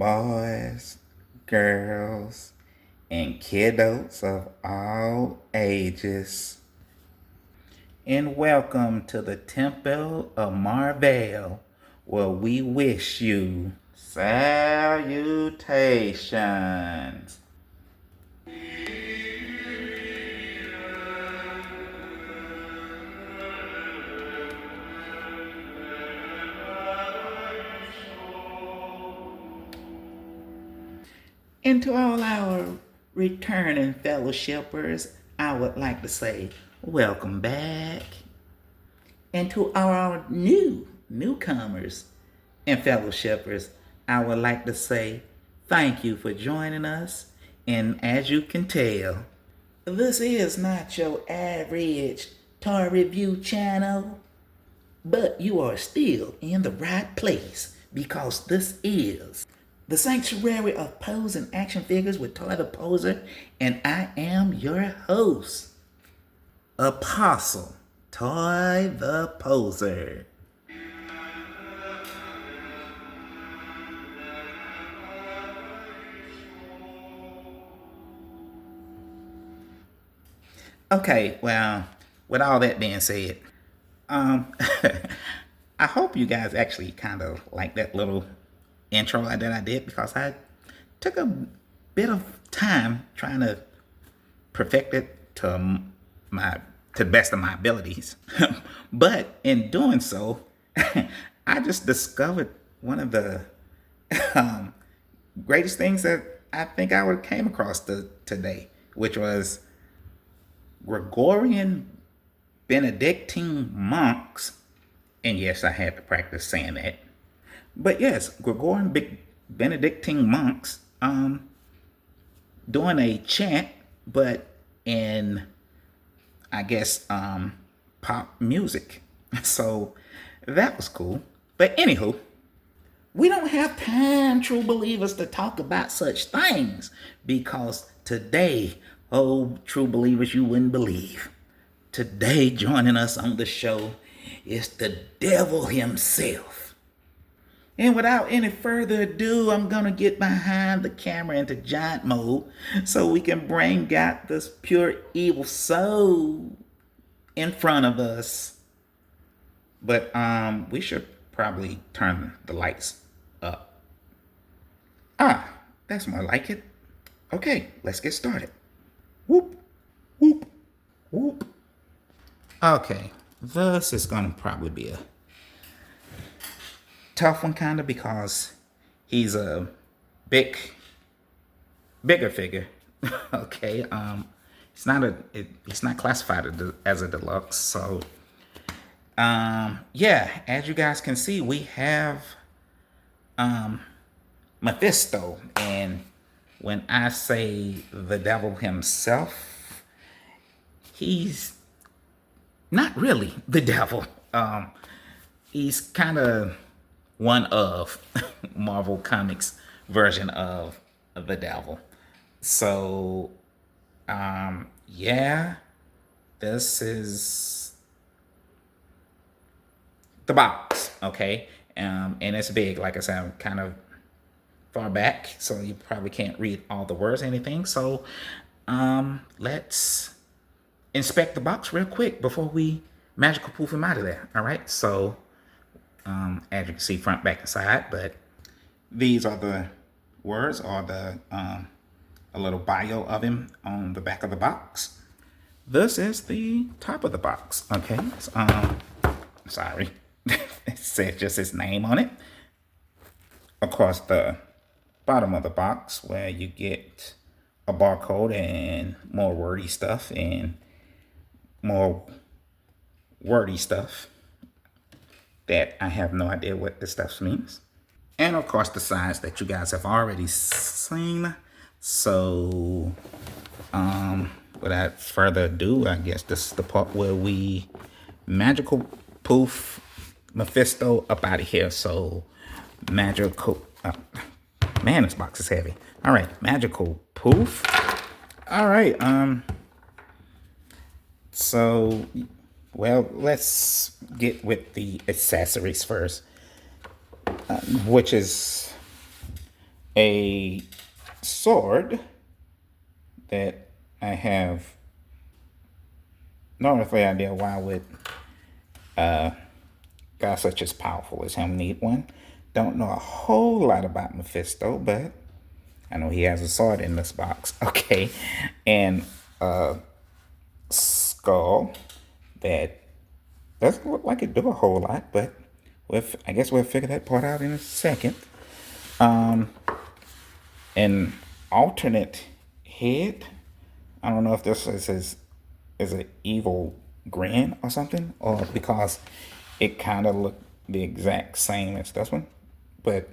boys, girls, and kiddos of all ages. And welcome to the Temple of Marvel, where we wish you salutations. And to all our returning fellowshippers, I would like to say welcome back. And to our newcomers and fellowshippers, I would like to say thank you for joining us. And as you can tell, this is not your average toy review channel, but you are still in the right place because this is the sanctuary of pose and action figures with Toy the Poser, and I am your host, Apostle Toy the Poser. Okay, well, with all that being said, I hope you guys actually kind of like that little intro that I did, because I took a bit of time trying to perfect it to the best of my abilities. But in doing so, I just discovered one of the greatest things that I think I would came across today, which was Gregorian Benedictine monks. And yes, I had to practice saying that. But yes, Gregorian Benedictine monks doing a chant, but in, I guess, pop music. So that was cool. But anywho, we don't have time, true believers, to talk about such things, because today, oh, true believers, you wouldn't believe. Today, joining us on the show is the devil himself. And without any further ado, I'm going to get behind the camera into giant mode so we can bring out this pure evil soul in front of us. But we should probably turn the lights up. Ah, that's more like it. Okay, let's get started. Whoop, whoop, whoop. Okay, this is going to probably be a tough one, kind of, because he's a bigger figure. Okay, it's not classified as a deluxe. So yeah, as you guys can see, we have Mephisto. And when I say the devil himself, he's not really the devil. He's kind of one of Marvel Comics' version of the devil. So yeah, this is the box, okay? And it's big. Like I said, I'm kind of far back, so you probably can't read all the words or anything. So let's inspect the box real quick before we magical poof him out of there. All right, so as you can see, front, back, and side. But these are the words, or the a little bio of him on the back of the box. This is the top of the box. Okay, sorry, it says just his name on it. Of course, the bottom of the box, where you get a barcode and more wordy stuff and more wordy stuff that I have no idea what this stuff means. And of course, the sides that you guys have already seen. So without further ado, I guess this is the part where we magical poof Mephisto up out of here. So magical, man, this box is heavy. All right, magical poof. All right, so, well, let's get with the accessories first, which is a sword that I have no earthly idea why would guy such as powerful as him need one. Don't know a whole lot about Mephisto, but I know he has a sword in this box. Okay. And a skull that doesn't look like it do a whole lot, but I guess we'll figure that part out in a second. An alternate head. I don't know if this is an evil grin or something, or because it kind of looked the exact same as this one, but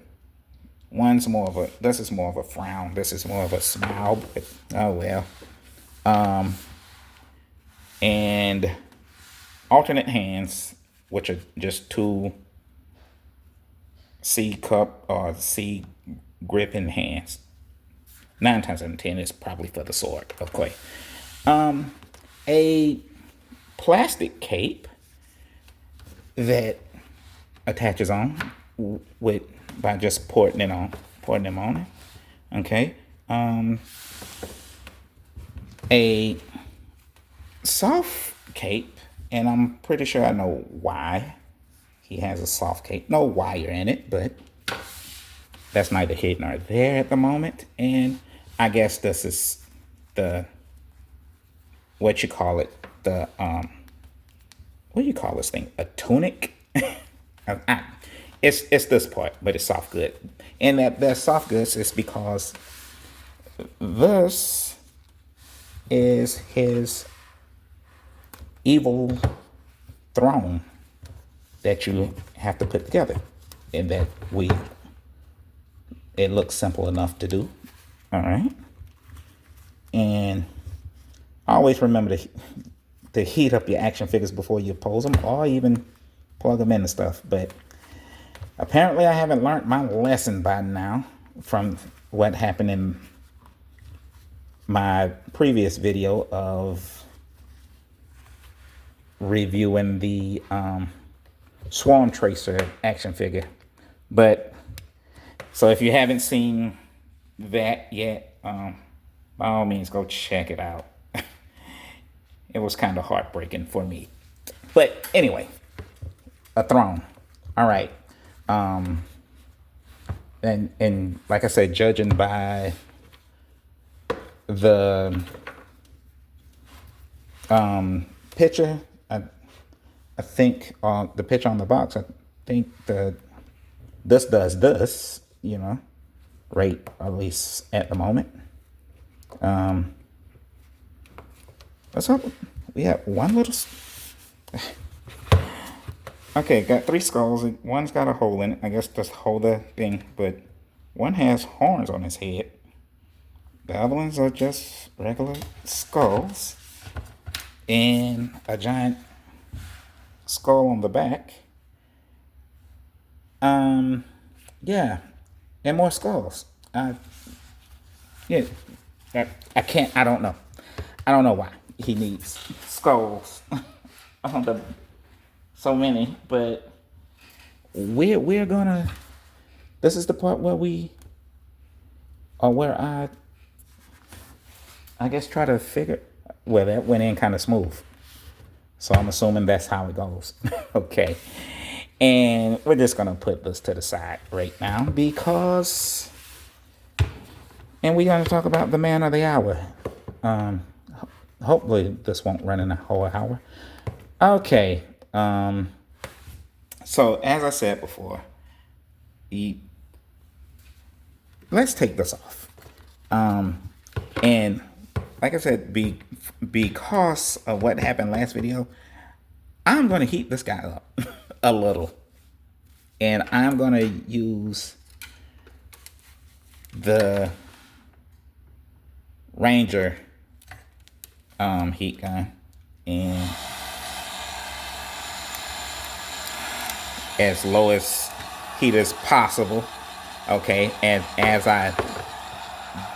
this is more of a frown. This is more of a smile, but oh well. And alternate hands, which are just two C cup or C gripping hands. 9 times out of 10 is probably for the sword, of course. A plastic cape that attaches on by just pouring them on it. Okay. A soft cape, and I'm pretty sure I know why he has a soft cape. No wire in it, but that's neither here nor there at the moment. And I guess this is what you call it, what do you call this thing? A tunic? It's this part, but it's soft good. And that soft goods is because this is his evil throne that you have to put together, and that it looks simple enough to do. All right. And always remember to heat up your action figures before you pose them, or even plug them in and stuff. But apparently I haven't learned my lesson by now from what happened in my previous video of reviewing the Swarm Tracer action figure. But so if you haven't seen that yet, by all means go check it out. It was kind of heartbreaking for me. But anyway, a throne. All right. And like I said, judging by the picture, I think the picture on the box, I think this does this, right, at least at the moment. Let's hope we have one little. Okay, got 3 skulls. One's got a hole in it. I guess just hold the thing, but one has horns on his head. The other ones are just regular skulls, and a giant skull on the back. Yeah, and more skulls. Yeah, I can't. I don't know. I don't know why he needs skulls on the so many, but we're gonna. This is the part where I guess try to figure. Well, that went in kind of smooth, so I'm assuming that's how it goes. Okay, and we're just gonna put this to the side right now because, and we're gonna talk about the man of the hour. Hopefully this won't run in a whole hour. Okay. So as I said before, let's take this off. And like I said, because of what happened last video, I'm going to heat this guy up a little. And I'm going to use the Ranger heat gun and as low as heat as possible. Okay, and as I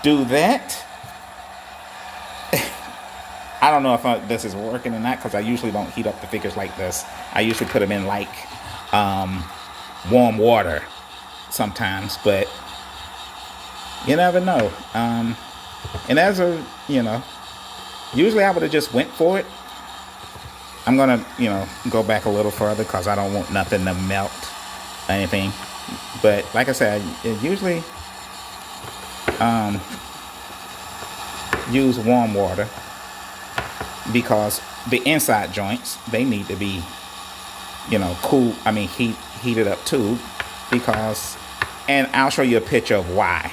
do that, I don't know if this is working or not, because I usually don't heat up the figures like this. I usually put them in like warm water sometimes, but You never know. And as a, usually I would have just went for it. I'm gonna, go back a little further because I don't want nothing to melt or anything. But like I said, I usually use warm water because the inside joints, they need to be, cool. I mean, heated up too, because, and I'll show you a picture of why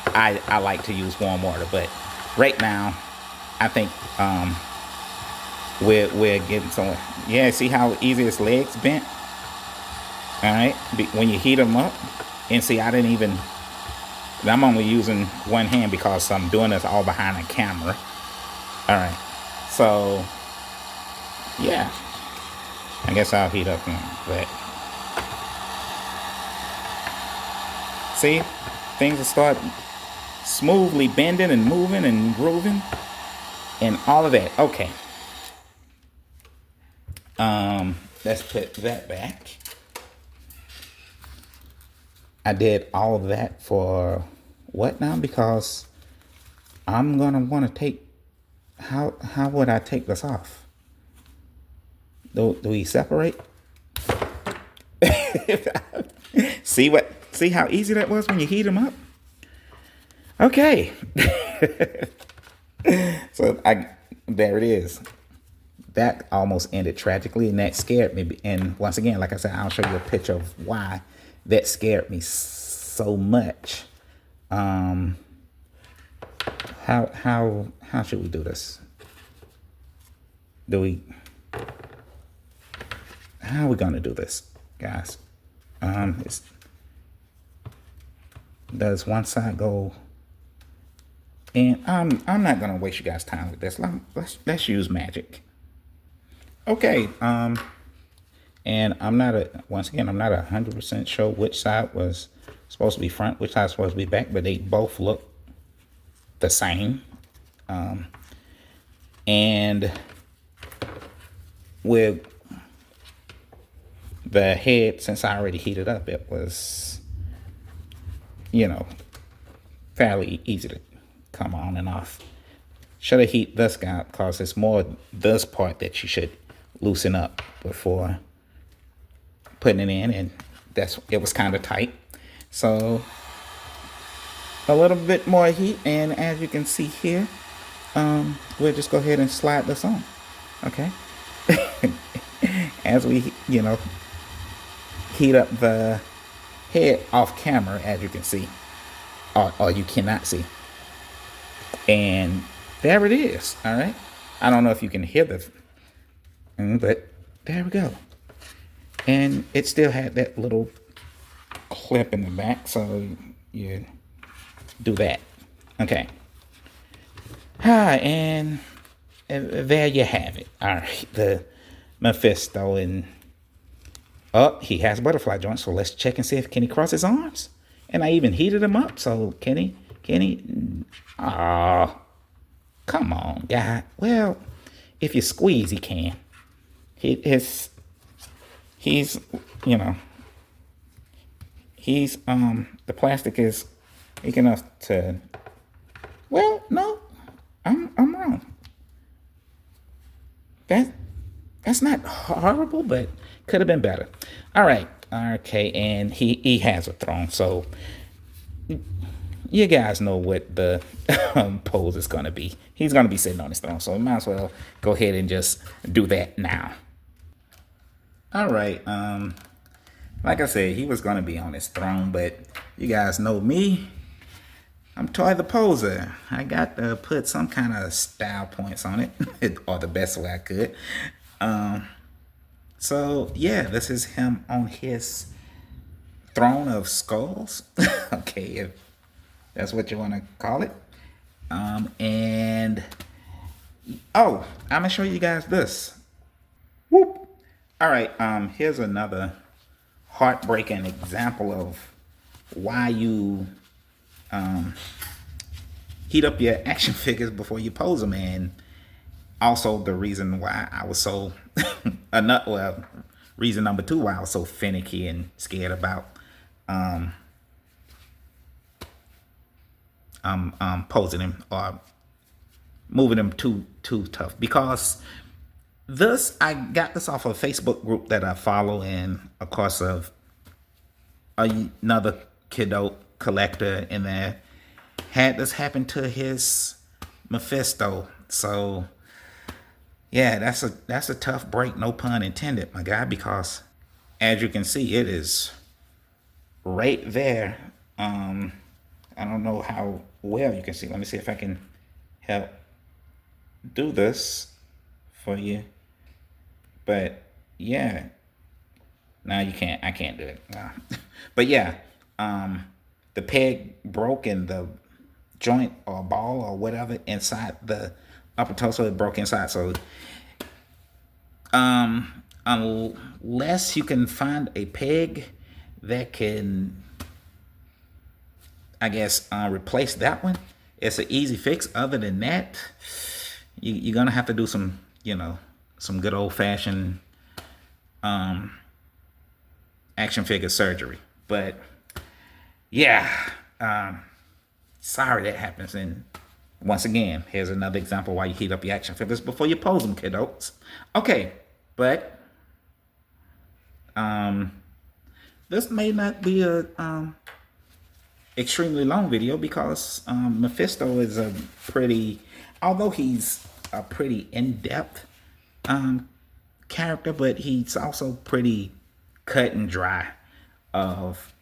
I like to use warm water. But right now, I think we're getting somewhere. Yeah, see how easy his legs bent. All right, when you heat them up, and see, I didn't even. I'm only using one hand because I'm doing this all behind the camera. All right, so yeah, I guess I'll heat up now. But see, things will start smoothly bending and moving and grooving and all of that. Okay. Let's put that back. I did all of that for what now? Because I'm gonna want to take. How would I take this off? Do we separate? See how easy that was when you heat them up? Okay. So there it is. That almost ended tragically, and that scared me. And once again, like I said, I'll show you a picture of why that scared me so much. How should we do this? How are we gonna do this, guys? Does one side go? And I'm not gonna waste you guys' time with this. Let's use magic. Okay. And I'm not 100% sure which side was supposed to be front, which side was supposed to be back, but they both look the same. And with the head, since I already heated up, it was, fairly easy to come on and off. Should have heat this guy up because it's more this part that you should loosen up before putting it in, and it was kind of tight. So a little bit more heat, and as you can see here, we'll just go ahead and slide this on. Okay. As we heat up the head off camera, as you can see, or you cannot see, and there it is. All right, I don't know if you can hear but there we go. And it still had that little clip in the back, so you do that. Okay. And there you have it. All right, the Mephisto, and he has butterfly joints. So let's check and see if Kenny crossed his arms. And I even heated him up. So Kenny, come on, guy. Well, if you squeeze, he can. He's the plastic is big enough to. Well, no, I'm wrong. That's not horrible, but could have been better. All right, okay, and he has a throne, so you guys know what the pose is gonna be. He's gonna be sitting on his throne, so we might as well go ahead and just do that now. All right, like I said, he was gonna be on his throne, but you guys know me. I'm Toy the Poser. I got to put some kind of style points on it, or the best way I could. So yeah, this is him on his throne of skulls. Okay, if that's what you want to call it. And I'm gonna show you guys this. Whoop. All right. Here's another heartbreaking example of why you heat up your action figures before you pose them, and also the reason why I was so reason number 2 why I was so finicky and scared about posing him or moving him too tough. Because this, I got this off a Facebook group that I follow, and of course of another kiddo collector in there had this happen to his Mephisto. So yeah, that's a tough break, no pun intended, my guy, because as you can see, it is right there. I don't know how well you can see. Let me see if I can help do this for you. But yeah, no, you can't. I can't do it. No. But yeah, the peg broke in the joint or ball or whatever inside the upper torso. It broke inside. So unless you can find a peg that can, I guess, replace that one, it's an easy fix. Other than that, you're gonna have to do some, some good old fashioned action figure surgery. But yeah, sorry that happens. And once again, here's another example why you heat up your action figures before you pose them, kiddos. Okay, but this may not be a extremely long video, because Mephisto is a pretty, although he's a pretty in-depth character, but he's also pretty cut and dry of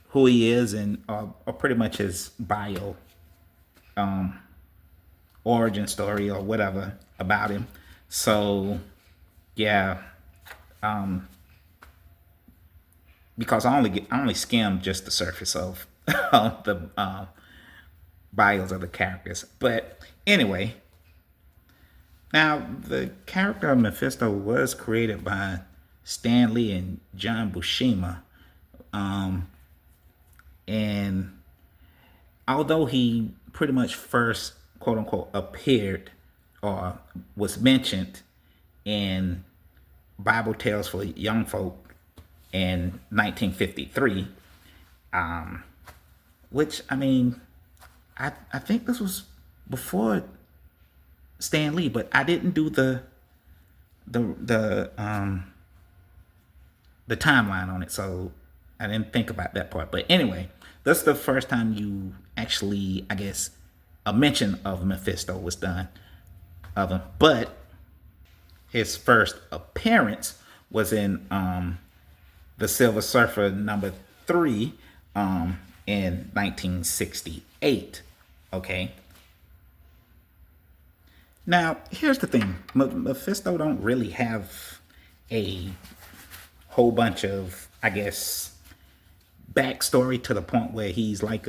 who he is, and or pretty much his bio, origin story or whatever about him. So yeah, because I only skimmed just the surface of the bios of the characters. But anyway, now the character of Mephisto was created by Stan Lee and John Buscema, and although he pretty much first, quote unquote, appeared or was mentioned in Bible Tales for Young Folk in 1953, which, I mean, I think this was before Stan Lee, but I didn't do the timeline on it, so I didn't think about that part. But anyway, that's the first time you actually, I guess, a mention of Mephisto was done of him. But his first appearance was in the Silver Surfer #3 in 1968. Okay. Now, here's the thing. Mephisto don't really have a whole bunch of, I guess, backstory to the point where he's like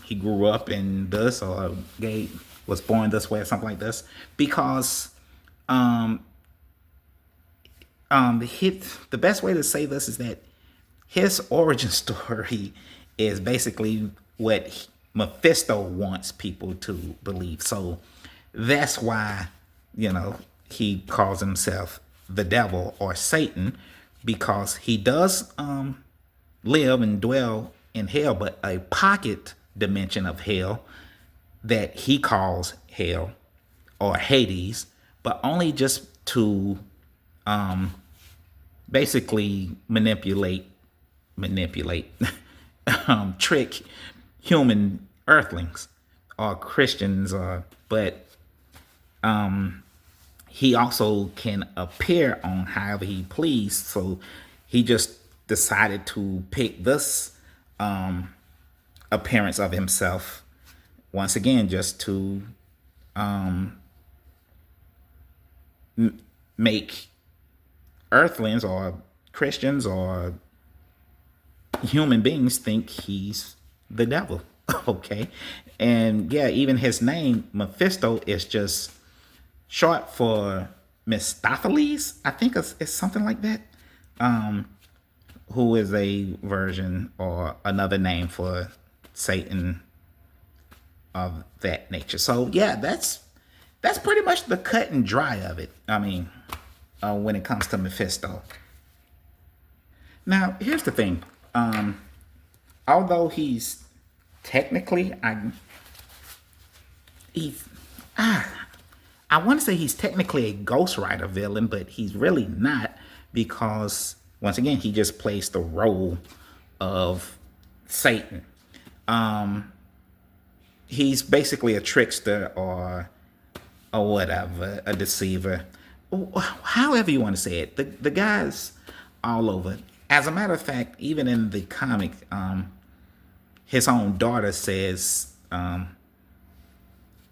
he grew up in this, or gay, was born this way, or something like this. Because the best way to say this is that his origin story is basically what Mephisto wants people to believe. So that's why, he calls himself the devil or Satan, because he does live and dwell in hell, but a pocket dimension of hell that he calls hell or Hades, but only just to basically manipulate, trick human earthlings or Christians, but he also can appear on however he pleased. So he just decided to pick this appearance of himself once again, just to make earthlings or Christians or human beings think he's the devil. Okay. And yeah, even his name Mephisto is just short for Mephistopheles. I think it's something like that, who is a version or another name for Satan of that nature. So yeah, that's pretty much the cut and dry of it. I mean, when it comes to Mephisto. Now, here's the thing. Although he's technically, he's I want to say he's technically a Ghost Rider villain, but he's really not, because once again he just plays the role of Satan. He's basically a trickster or whatever, a deceiver, however you want to say it. The guy's all over. As a matter of fact, even in the comic, his own daughter says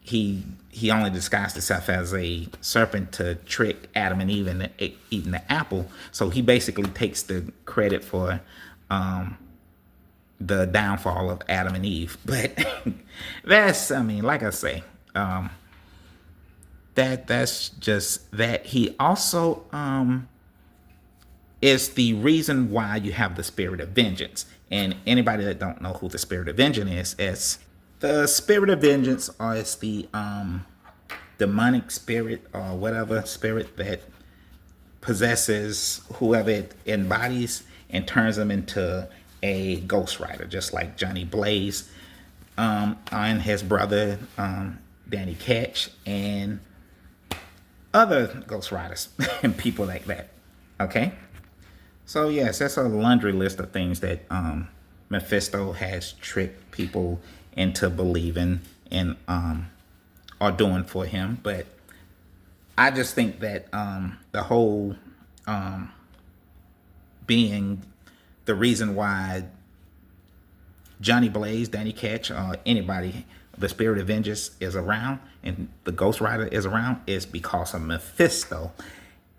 he only disguised himself as a serpent to trick Adam and Eve into eating the apple. So he basically takes the credit for the downfall of Adam and Eve. But that's, I mean, like I say, that's just that. He also is the reason why you have the spirit of vengeance. And anybody that don't know who the spirit of vengeance is the spirit of vengeance, or it's the demonic spirit or whatever spirit that possesses whoever it embodies and turns them into a Ghost Rider, just like Johnny Blaze and his brother Danny Ketch and other Ghost Riders and people like that. Okay, so yes, that's a laundry list of things that Mephisto has tricked people into believing and are doing for him. But I just think that the whole being the reason why Johnny Blaze, Danny Ketch, or anybody, the spirit of vengeance is around and the Ghost Rider is around is because of Mephisto.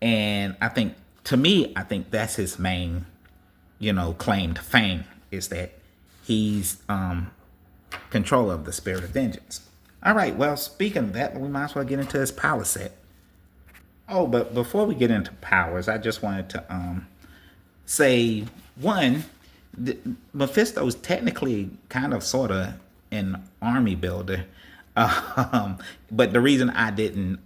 And I think, to me, I think that's his main, claim to fame, is that he's control of the spirit of vengeance. All right, well, speaking of that, we might as well get into his power set. Oh, but before we get into powers, I just wanted to say, one, Mephisto is technically kind of sort of an army builder. But the reason I didn't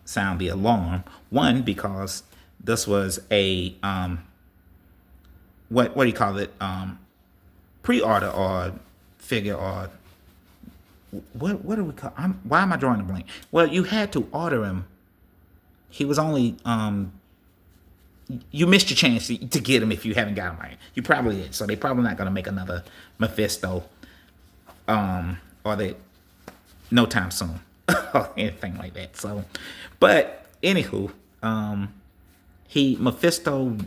sound the alarm, one, because this was a what do you call it, pre-order or figure, or what do we call, why am I drawing a blank? Well, you had to order him. He was only you missed your chance to get him if you haven't got him right. You probably did. So they're probably not going to make another Mephisto or they no time soon or anything like that. So, but anywho, Mephisto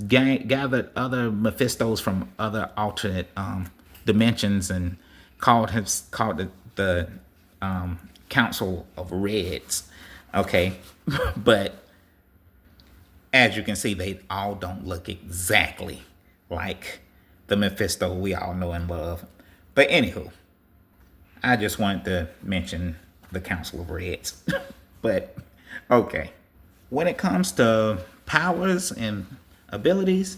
gathered other Mephistos from other alternate dimensions and called the Council of Reds. Okay, but as you can see, they all don't look exactly like the Mephisto we all know and love. But anywho, I just wanted to mention the Council of Reds. But okay, when it comes to powers and abilities,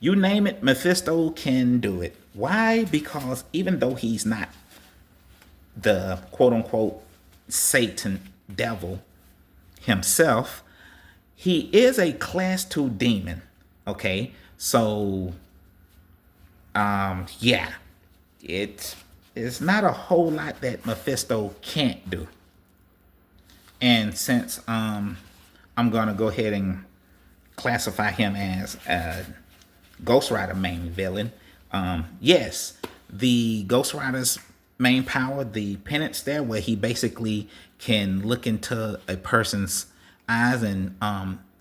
you name it, Mephisto can do it. Why? Because even though he's not the quote-unquote Satan devil himself, he is a class 2 demon. Okay, so yeah, it is not a whole lot that Mephisto can't do. And since I'm gonna go ahead and classify him as a Ghost Rider main villain, yes, the Ghost Rider's main power, the penance there, where he basically can look into a person's eyes and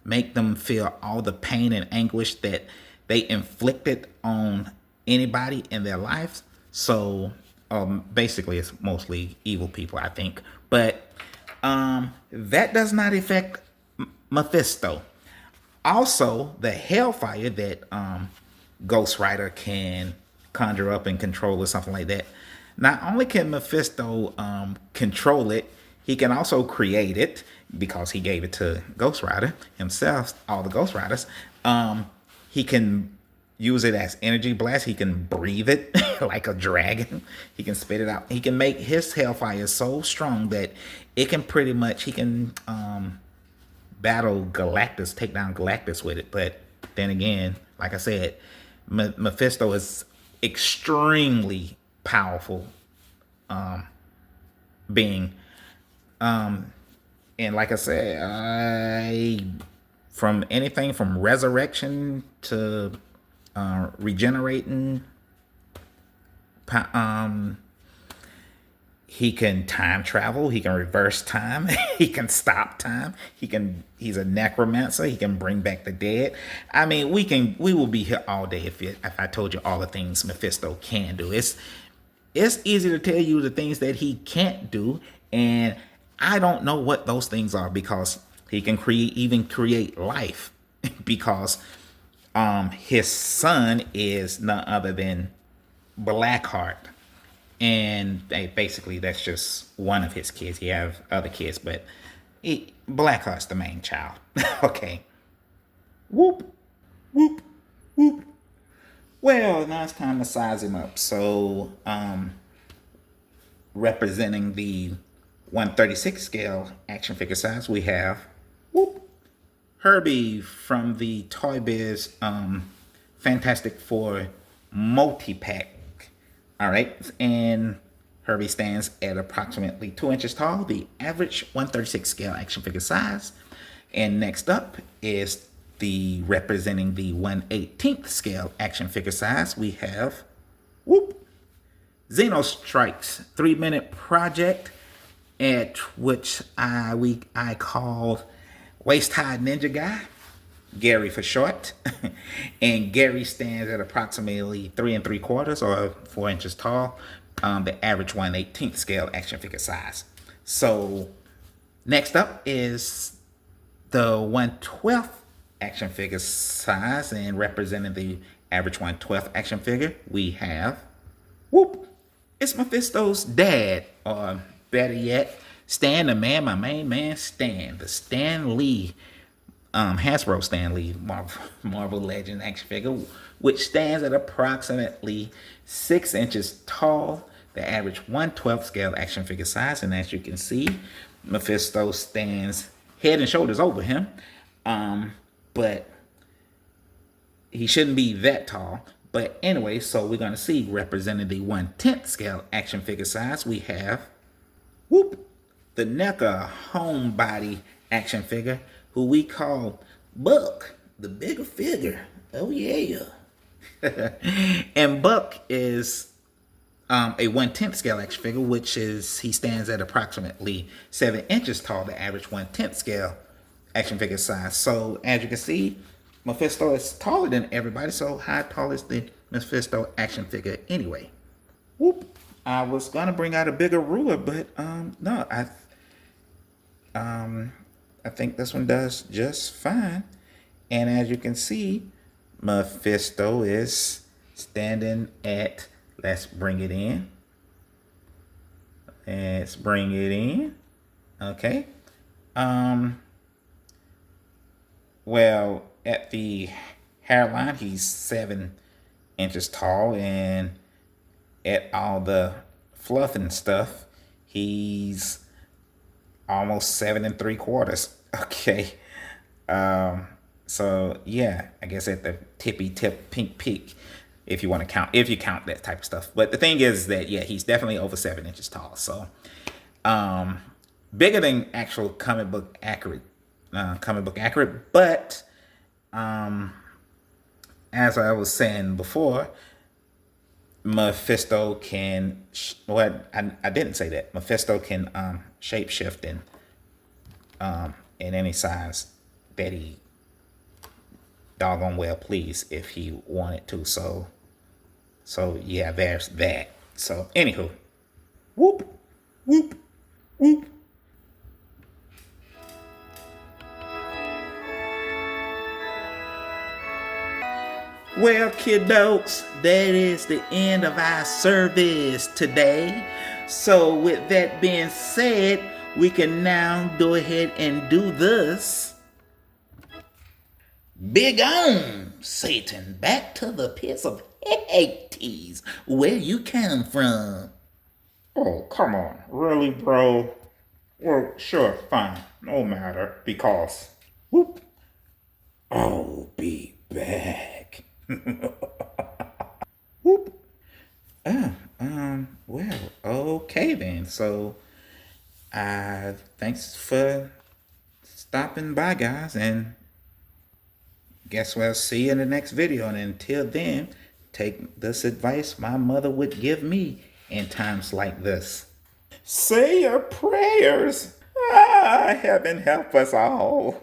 make them feel all the pain and anguish that they inflicted on anybody in their lives. So basically it's mostly evil people, I think. But that does not affect Mephisto. Also, the hellfire that Ghost Rider can conjure up and control or something like that. Not only can Mephisto control it, he can also create it, because he gave it to Ghost Rider himself, all the Ghost Riders. He can use it as energy blast. He can breathe it like a dragon. He can spit it out. He can make his hellfire so strong that it can pretty much, he can battle Galactus, take down Galactus with it. But then again, like I said, Mephisto is extremely powerful being. And like I said, from anything from resurrection to regenerating, um, he can time travel, he can reverse time, he can stop time, he's a necromancer, he can bring back the dead. I mean, we will be here all day if I told you all the things Mephisto can do. It's easy to tell you the things that he can't do, and I don't know what those things are, because he can create life because his son is none other than Blackheart. And basically that's just one of his kids. He have other kids, but Blackheart's the main child. Okay. Whoop, whoop, whoop. Well, now it's time to size him up. So, representing the 136 scale action figure size, we have whoop, Herbie from the Toy Biz Fantastic Four multi-pack. All right, and Herbie stands at approximately 2 inches tall, the average 136 scale action figure size. And next up is the representing the 1/18th scale action figure size. We have whoop, Xenostrike's 3-minute project, at which I called Waist High Ninja Guy, Gary for short. And Gary stands at approximately 3 3/4 or 4 inches tall, the average 1/18th scale action figure size. So next up is the 1/12th action figure size, and representing the average 1/12th action figure, we have whoop, it's Mephisto's dad, or better yet, Stan the Man, my main man Stan, the Stan Lee, Hasbro Stan Lee Marvel Legend action figure, which stands at approximately 6 inches tall, the average 1/12th scale action figure size. And as you can see, Mephisto stands head and shoulders over him, but he shouldn't be that tall. But anyway, so we're going to see, representing the 1/10th scale action figure size, we have whoop, the NECA homebody action figure, who we call Buck, the bigger figure. Oh yeah. And Buck is a 1/10th scale action figure, which is, he stands at approximately 7 inches tall, the average 1/10th scale action figure size. So as you can see, Mephisto is taller than everybody. So how tall is the Mephisto action figure anyway? Whoop. I was gonna bring out a bigger ruler, but no, I think this one does just fine. And as you can see, Mephisto is standing at, let's bring it in. Let's bring it in. Okay. Well, at the hairline, he's 7 inches tall, and at all the fluff and stuff, he's almost 7 3/4. Okay. So yeah, I guess at the tippy tip pink peak, if you want to count, if you count that type of stuff. But the thing is that, yeah, he's definitely over 7 inches tall. So bigger than actual comic book accurate. But as I was saying before, Mephisto can, I didn't say that. Mephisto can shapeshift in any size that he doggone well please, if he wanted to. So yeah, there's that. So anywho, whoop, whoop, whoop. Well, kiddos, that is the end of our service today. So with that being said, we can now go ahead and do this. Big on, Satan, back to the pits of Hades, where you come from. Oh, come on, really, bro? Well, sure, fine, no matter, because whoop, I'll be back. Whoop. Well, okay understanding. So thanks for stopping by, guys, and guess what? I'll see you in the next video. And until then, take this advice my mother would give me in times like this. Say your prayers. Heaven help us all.